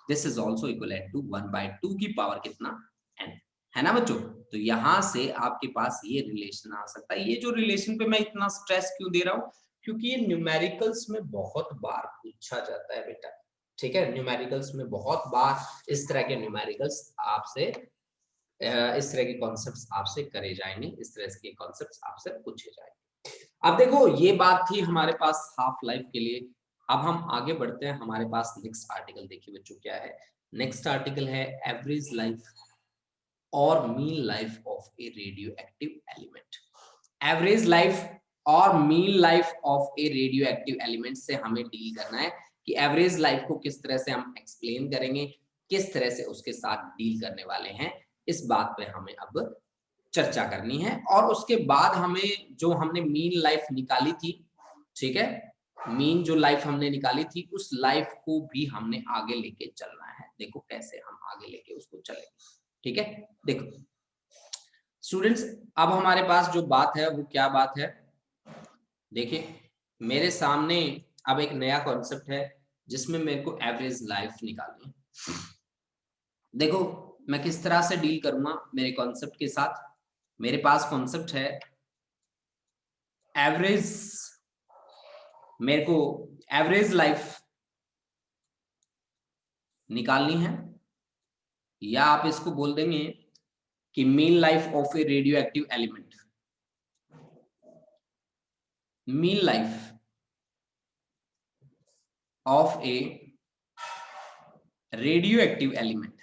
this is also equal to 1 by 2 की पावर कितना, n, है ना बच्चों। तो यहां से आपके पास ये रिलेशन आ सकता है। ये जो रिलेशन पे मैं इतना स्ट्रेस क्यों दे रहा हूं, क्योंकि ये न्यूमेरिकल्स में बहुत बार पूछा जाता है बेटा, ठीक है। न्यूमेरिकल्स में बहुत बार इस तरह के न्यूमेरिकल्स आपसे, इस तरह के कॉन्सेप्ट्स आपसे करे जाएंगे, इस तरह के कॉन्सेप्ट्स आपसे पूछे जाएंगे। अब देखो ये बात थी हमारे पास हाफ लाइफ के लिए। अब हम आगे बढ़ते हैं, हमारे पास नेक्स्ट आर्टिकल देखिए बच्चों क्या है। नेक्स्ट आर्टिकल है एवरेज लाइफ और mean life of a radioactive element. Average life और mean life of a radioactive element से हमें डील करना है कि एवरेज लाइफ को किस तरह से हम एक्सप्लेन करेंगे, किस तरह से उसके साथ डील करने वाले हैं, इस बात पे हमें अब चर्चा करनी है। और उसके बाद हमें जो हमने मीन लाइफ निकाली थी, ठीक है, मीन जो लाइफ हमने निकाली थी उस लाइफ को भी हमने आगे लेके चलना है। देखो कैसे हम आगे लेके उसको चलेंगे, ठीक है। देखो स्टूडेंट्स, अब हमारे पास जो बात है वो क्या बात है, देखिए मेरे सामने अब एक नया कॉन्सेप्ट है जिसमें मेरे को एवरेज लाइफ निकालनी है। देखो मैं किस तरह से डील करूंगा मेरे कॉन्सेप्ट के साथ। मेरे पास कॉन्सेप्ट है एवरेज, मेरे को एवरेज लाइफ निकालनी है, या आप इसको बोल देंगे कि mean life of a radioactive element, mean life of a radioactive element,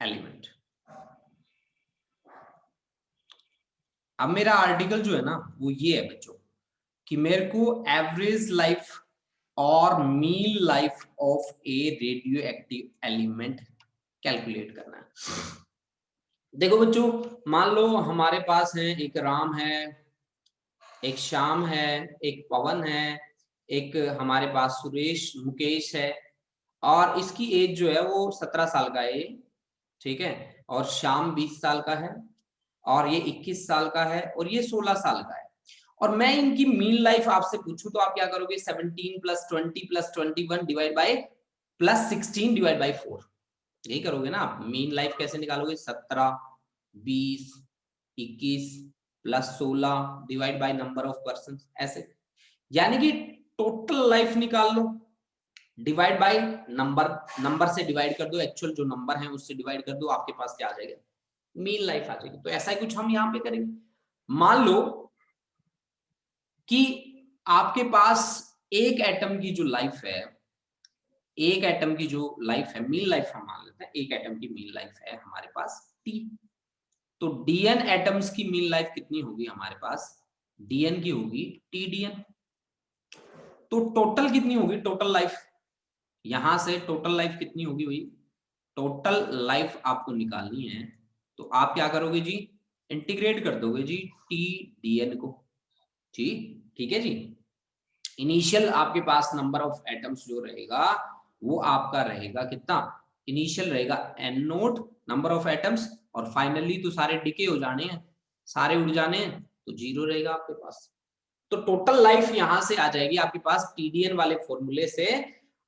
element अब मेरा आर्टिकल जो है ना वो ये है बच्चों कि मेरे को एवरेज लाइफ और mean life of a radioactive element calculate करना है। देखो बच्चों, मान लो हमारे पास है एक राम है, एक श्याम है, एक पवन है, एक हमारे पास सुरेश मुकेश है, और इसकी एज जो है वो 17 साल का है, ठीक है, और श्याम 20 साल का है, और ये 21 साल का है, और ये 16 साल का है। और मैं इनकी मीन लाइफ आपसे पूछूं तो आप क्या करोगे? 17 plus 20 plus 21 divide by plus 16 divide by 4, यही करोगे ना आप। मीन लाइफ कैसे निकालोगे? 17 20 21 plus 16 divide by number of person, ऐसे। यानी कि टोटल लाइफ निकाल लो, डिवाइड बाय नंबर, नंबर से डिवाइड कर दो, एक्चुअल जो नंबर है उससे डिवाइड कर दो, आपके पास क्या आ जाएगा? मीन लाइफ आ जाएगी। तो ऐसा ही कुछ हम यहाँ पे करेंगे। मान लो कि आपके पास एक एटम की जो लाइफ है, एक एटम की जो लाइफ है, मीन लाइफ हम मान लेते हैं, एक एटम की मीन लाइफ है हमारे पास टी। तो डीएन एटम्स की मीन लाइफ कितनी होगी हमारे पास? डीएन की होगी टी डीएन। तो टोटल कितनी होगी टोटल लाइफ? यहां से टोटल लाइफ कितनी होगी भाई? टोटल लाइफ आपको निकालनी है तो आप क्या करोगे जी? इंटीग्रेट कर दोगे जी टी डीएन को। ठीक है जी। इनिशियल आपके पास नंबर ऑफ एटम्स जो रहेगा वो आपका रहेगा कितना? इनिशियल रहेगा n naught number of atoms, और फाइनली तो सारे डिके हो जाने हैं, सारे उड़ जाने हैं, तो 0 रहेगा आपके पास। तो टोटल लाइफ यहां से आ जाएगी आपके पास टीडीएन वाले फॉर्मूले से,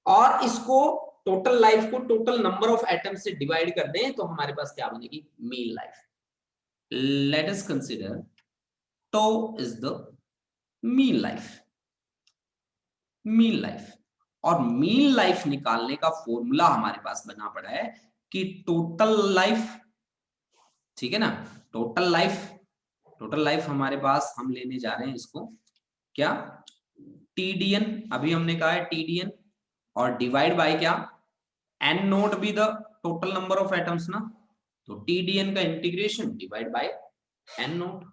और इसको टोटल लाइफ को टोटल नंबर ऑफ एटम से डिवाइड कर दें तो हमारे पास क्या बनेगी? Mean life. Let us consider tau is the mean life. Mean life, और मीन लाइफ निकालने का फॉर्मूला हमारे पास बना पड़ा है कि टोटल लाइफ, ठीक है ना, टोटल लाइफ, टोटल लाइफ हमारे पास हम लेने जा रहे हैं इसको क्या? टीडीएन, अभी हमने कहा है टीडीएन, और डिवाइड बाय क्या? N naught be the total number of atoms ना, तो टीडीएन का integration divide by n naught.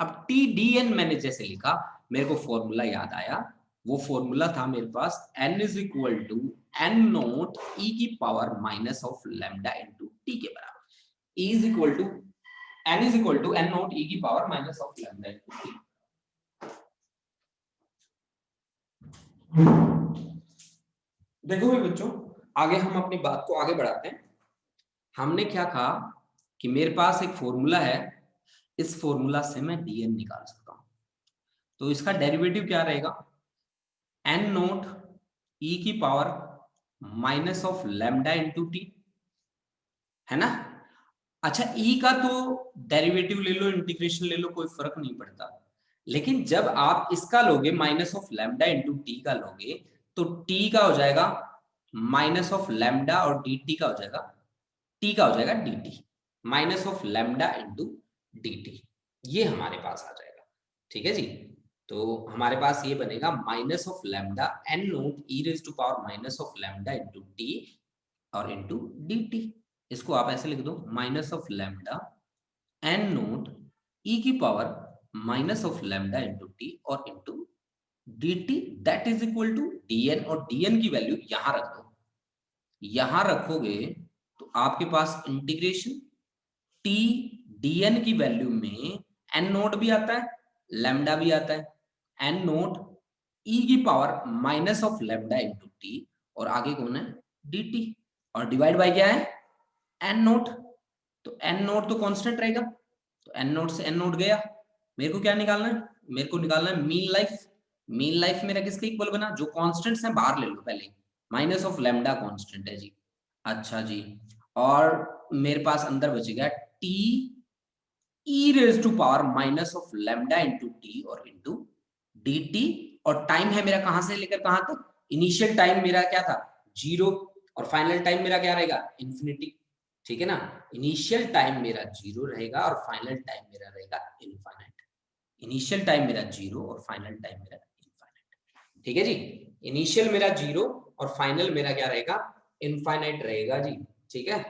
अब टीडीएन मैंने जैसे लिखा, मेरे को फॉर्मूला याद आया, वो फॉर्मूला था मेरे पास n is equal to N naught ई की power minus of lambda into T के बराबर। E is equal to n is equal to N naught ई की power minus of lambda into T. देखो भाई बच्चों, आगे हम अपनी बात को आगे बढ़ाते हैं। हमने क्या कहा कि मेरे पास एक फॉर्मूला है, इस फॉर्मूला से मैं डीएन निकाल सकता हूं। तो इसका डेरिवेटिव क्या रहेगा? एन नोट ई की power minus of lambda into T, है ना। अच्छा, ई का तो डेरिवेटिव ले लो, इंटीग्रेशन ले लो, कोई फर्क नहीं पड़ता। लेकिन जब आप इसका लोगे minus of lambda into t का लोगे, तो टी का हो जाएगा माइनस ऑफ लैम्डा, और डी टी का हो जाएगा, टी का हो जाएगा D T, minus of lambda into D T, ये हमारे पास आ जाएगा। ठीक है जी। तो हमारे पास ये बनेगा minus of lambda N naught E raise to power minus of lambda into T और इंटू डी टी। इसको आप ऐसे लिख दो, minus of lambda N naught ई की power minus of lambda into T और into D T, that is equal to DN, और DN की वैल्यू यहां रख दो। यहां रखोगे तो आपके पास इंटीग्रेशन टी डीएन की वैल्यू में एन नोट भी आता है, लैम्डा भी आता है, एन नोट ई की power minus of lambda into T, और आगे कौन है? डी टी, और डिवाइड बाय क्या है? N naught. तो एन नोट तो कांस्टेंट रहेगा, तो एन नोट से एन नोट गया। मेरे को क्या निकालना है? मेरे को निकालना है मीन लाइफ। मीन लाइफ मेरा किसके इक्वल बना? जो कांस्टेंट्स हैं बाहर ले लो पहले, माइनस ऑफ लैम्डा कांस्टेंट है जी। अच्छा जी, और मेरे पास अंदर बचेगा t e raise to power minus of lambda into T और इंटू डी टी, और टाइम है मेरा कहां से लेकर कहां तक? इनिशियल टाइम मेरा क्या था? 0, और फाइनल टाइम मेरा क्या रहेगा? इन्फिनिटी। ठीक है ना, इनिशियल टाइम मेरा 0 रहेगा और फाइनल टाइम मेरा रहेगा इनफाइनाइट। इनिशियल टाइम मेरा 0 और फाइनल टाइम मेरा इनफाइनाइट। ठीक है जी, इनिशियल मेरा 0 और फाइनल मेरा क्या रहेगा? इनफाइनाइट रहेगा जी। ठीक है।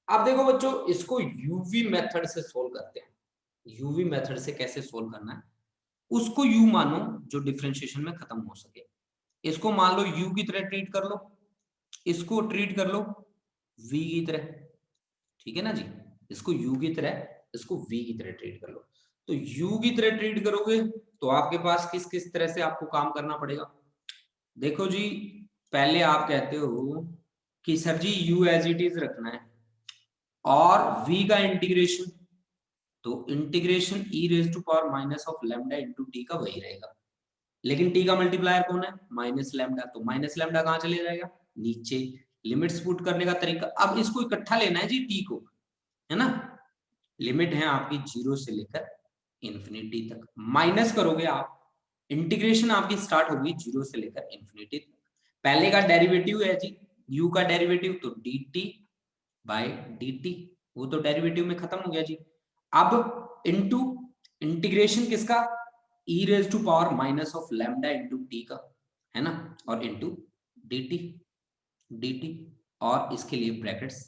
अब देखो बच्चों, इसको यूवी मेथड से सोल्व करते हैं। यूवी मेथड से कैसे सोल्व करना है, उसको यू मानो जो डिफरेंशिएशन में खत्म हो सके। इसको मान लो यू की तरह ट्रीट कर लो, इसको ट्रीट कर लो वी की तरह, ठीक है ना जी। इसको u की तरह, इसको v की तरह ट्रीट कर लो। तो u की तरह ट्रीट करोगे तो आपके पास किस किस तरह से आपको काम करना पड़ेगा। देखो जी, पहले आप कहते हो कि sir ji u as it is रखना है और v का इंटीग्रेशन, तो integration e raise to power minus of lambda into t का वही रहेगा, लेकिन t का मल्टीप्लायर कौन है, माइनस लैम्डा, तो माइनस लैम्डा कहां चले जाएगा, नीचे। लिमिट्स पुट करने का तरीका, अब इसको इकट्ठा लेना है जी t को, है ना। लिमिट है आपकी 0 से लेकर इंफिनिटी तक, माइनस करोगे आप, इंटीग्रेशन आपकी स्टार्ट होगी 0 से लेकर इंफिनिटी तक। पहले का डेरिवेटिव है जी u का डेरिवेटिव, तो dt बाय dt, वो तो डेरिवेटिव में खत्म हो गया जी। अब इनटू इंटीग्रेशन किसका, e raise to power minus of lambda into t का, है ना, और इनटू dt, और इसके लिए ब्रैकेट्स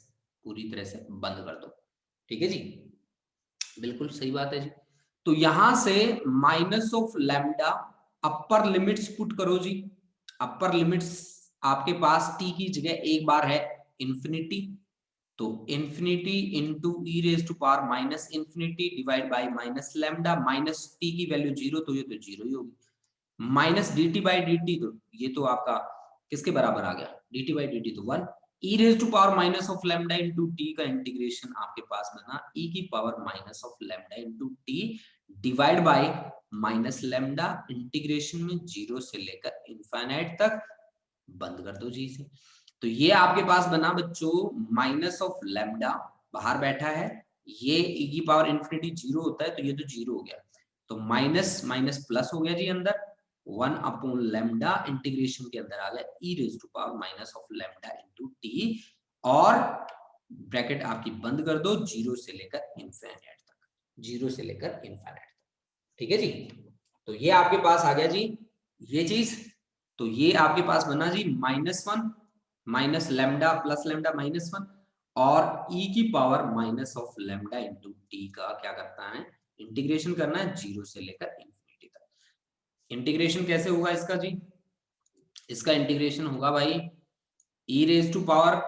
पूरी तरह से बंद कर दो, ठीक है जी, बिल्कुल सही बात है जी। तो यहां से minus of lambda, upper limits put करो जी, अपर लिमिट्स आपके पास t की जगह एक बार है इंफिनिटी, तो infinity into e raise to power minus infinity divide by minus lambda, minus t की वैल्यू 0, तो ये तो 0 ही होगी, minus d t by d t, तो ये तो आपका किसके बराबर आ गया, d t by d t तो 1, e raise to power minus of lambda into t का इंटीग्रेशन आपके पास बना e की power minus of lambda into t divide by minus lambda, integration में 0 से लेकर इनफाइनाइट तक, बंद कर दो जी इसे। तो ये आपके पास बना बच्चों माइनस ऑफ लैम्डा, बाहर बैठा है, ये e की पावर इंफिनिटी 0 होता है, तो ये तो 0 हो गया, तो माइनस माइनस प्लस हो गया जी अंदर, 1 अपॉन लैम्डा, इंटीग्रेशन के अंदर आ गया e raise to power minus of lambda into t, और ब्रैकेट आपकी बंद कर दो 0 से लेकर इनफिनिट तक, 0 से लेकर इनफिनिट तक, ठीक है जी। तो ये आपके पास आ गया जी ये चीज, तो ये आपके पास बना जी -1 माइनस लैम्डा प्लस लैम्डा -1, और e की power minus of lambda into t का क्या करता है, इंटीग्रेशन करना है 0 से लेकर इंफिनिटी तक। इंटीग्रेशन कैसे होगा इसका जी, इसका इंटीग्रेशन होगा भाई e raise to power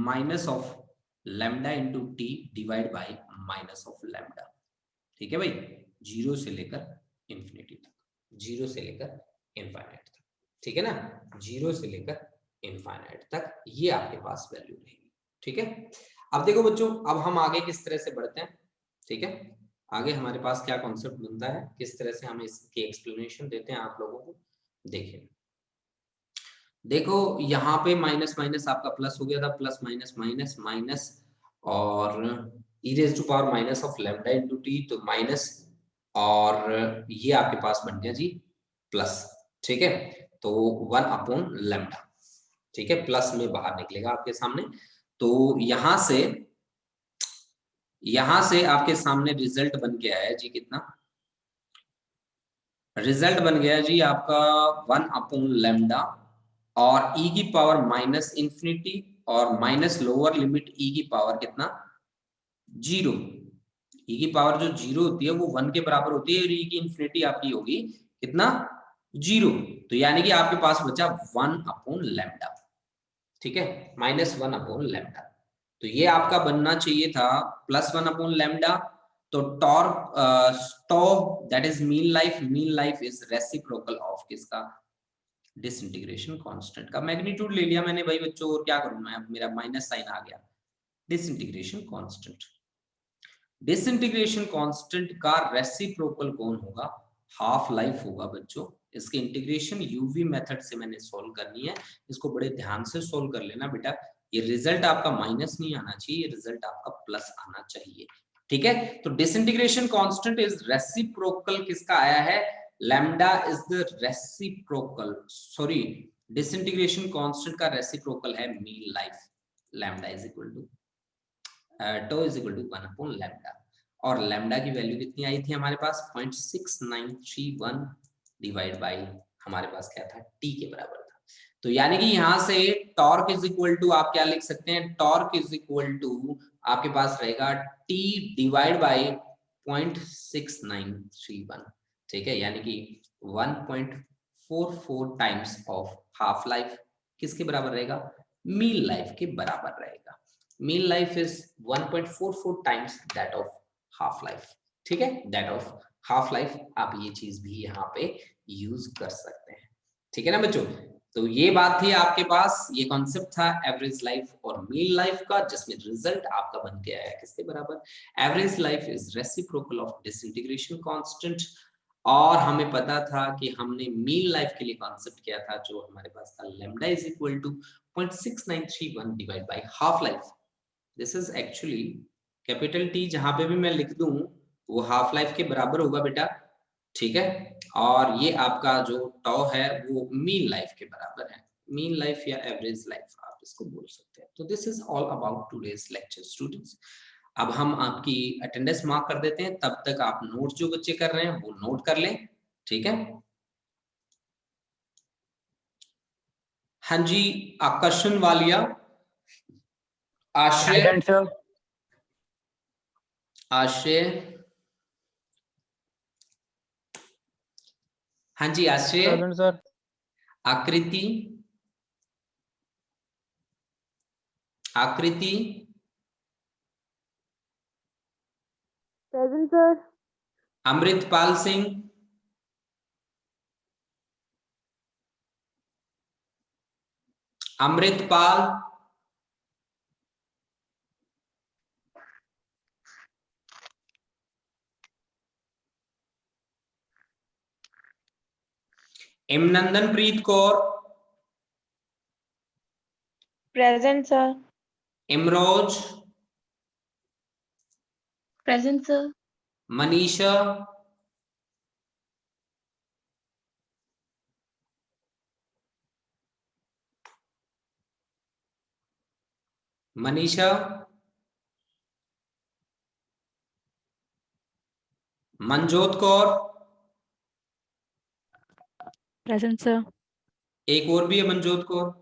minus of lambda into t divide by minus of lambda, ठीक है भाई, 0 से लेकर इंफिनिटी तक, 0 से लेकर इनफाइनाइट तक, ठीक है ना, 0 से लेकर इनफाइनाइट तक ये आपके पास वैल्यू रहेगी, ठीक है। अब देखो बच्चों, अब हम आगे किस तरह से बढ़ते हैं, ठीक है, आगे हमारे पास क्या कॉन्सेप्ट बनता है, किस तरह से हम इसकी एक्सप्लेनेशन देते हैं आप लोगों को, देखिए देखो यहाँ पे माइनस माइनस आपका प्लस हो गया था, प्लस माइनस माइनस माइनस, और e raise to power minus of lambda into t, तो माइनस, और ये आपके पास बन गया जी प्लस, ठीक है, तो 1 अपॉन लैम्डा, ठीक है, प्लस में बाहर निकलेगा आपके सामने। तो यहां से आपके सामने रिजल्ट बन के आया जी, कितना रिजल्ट बन गया जी आपका 1 अपॉन लैम्डा, और e की पावर माइनस इंफिनिटी, और माइनस लोअर लिमिट e की पावर कितना 0, e की पावर जो 0 होती है वो 1 के बराबर होती है, और e की इंफिनिटी आपकी होगी कितना 0, तो यानी कि आपके पास बचा 1 अपॉन लैम्डा, ठीक है, -1 अपॉन लैम्डा, तो ये आपका बनना चाहिए था +1 अपॉन लैम्डा। तो torque tau that is mean life is reciprocal of किसका, डिसइंटीग्रेशन कांस्टेंट का। मैग्नीट्यूड ले लिया मैंने भाई बच्चों, और क्या करूं मैं, अब मेरा माइनस साइन आ गया, डिसइंटीग्रेशन कांस्टेंट, डिसइंटीग्रेशन कांस्टेंट का रेसिप्रोकल कौन होगा, हाफ लाइफ होगा बच्चों। इसके इंटीग्रेशन यूवी मेथड से मैंने सोल्व करनी है, इसको बड़े ध्यान से सोल्व कर लेना बेटा, ये रिजल्ट आपका माइनस नहीं आना चाहिए, ये रिजल्ट आपका प्लस आना चाहिए, ठीक है। तो डिसइंटीग्रेशन कांस्टेंट इज रेसिप्रोकल किसका आया है, lambda is the reciprocal, sorry disintegration constant का रेसिप्रोकल है mean life, lambda is equal to tau is equal to 1 upon lambda, और लैम्डा की वैल्यू कितनी आई थी हमारे पास 0.6931 डिवाइड बाई हमारे पास क्या था t के बराबर था। तो यानी कि यहां से टॉर्क इज इक्वल टू आप क्या लिख सकते हैं, टॉर्क इज इक्वल टू आपके पास रहेगा t डिवाइड बाई 0.6931, ठीक है, यानी कि 1.44 टाइम्स ऑफ हाफ लाइफ किसके बराबर रहेगा, मीन लाइफ के बराबर रहेगा। Mean life is 1.44 times that of half life, ठीक है, दैट ऑफ हाफ लाइफ। आप ये चीज भी यहाँ पे यूज कर सकते हैं, ठीक है ना बच्चों। तो ये बात थी आपके पास, ये कॉन्सेप्ट था एवरेज लाइफ और मीन लाइफ का, जिसमें रिजल्ट आपका बन के आया किसके बराबर, average life is reciprocal of disintegration constant. और हमें पता था कि हमने मीन लाइफ के लिए कॉन्सेप्ट किया था जो हमारे पास था, lambda is equal to 0.6931 divide by half life. This is actually capital T, जहां पे भी मैं लिख दूं वो हाफ लाइफ के बराबर होगा बेटा, ठीक है। और ये आपका जो टॉ है वो मीन लाइफ के बराबर है, मीन लाइफ या एवरेज लाइफ आप इसको बोल सकते हैं। तो this is all about today's lecture students. अब हम आपकी अटेंडेंस मार्क कर देते हैं, तब तक आप नोट्स जो बच्चे कर रहे हैं वो नोट कर लें, ठीक है। हाँ जी, आकर्षण वालिया, आश्रय, आश्रय, हाँ जी आश्रय, sir, Aakriti, Aakriti, present sir. Amritpal Singh, Amritpal, Imnandanpreet Kaur, present sir. Imroz, present sir. Manisha, Manisha, Manjot Kaur, present sir. एक और भी है मनजोत कौर,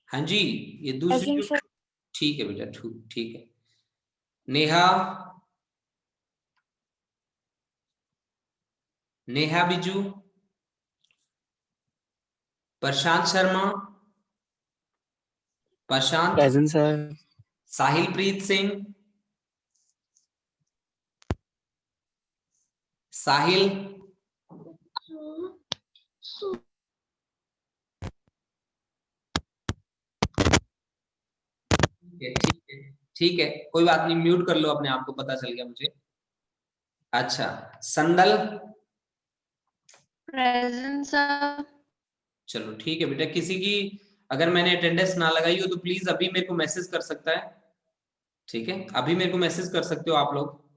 हाँ जी ये दूसरी जो, ठीक है बेटा, ठीक है। नेहा, नेहा बिजू, प्रशांत शर्मा, प्रशांत, प्रेजेंट सर। साहिल प्रीत सिंह, साहिल, ठीक है, कोई बात नहीं, म्यूट कर लो अपने आप को, पता चल गया मुझे। अच्छा, संदल, प्रेजेंट सर। चलो ठीक है बेटा, किसी की अगर मैंने अटेंडेंस ना लगाई हो तो प्लीज अभी मेरे को मैसेज कर सकता है, ठीक है, अभी मेरे को मैसेज कर सकते हो आप लोग।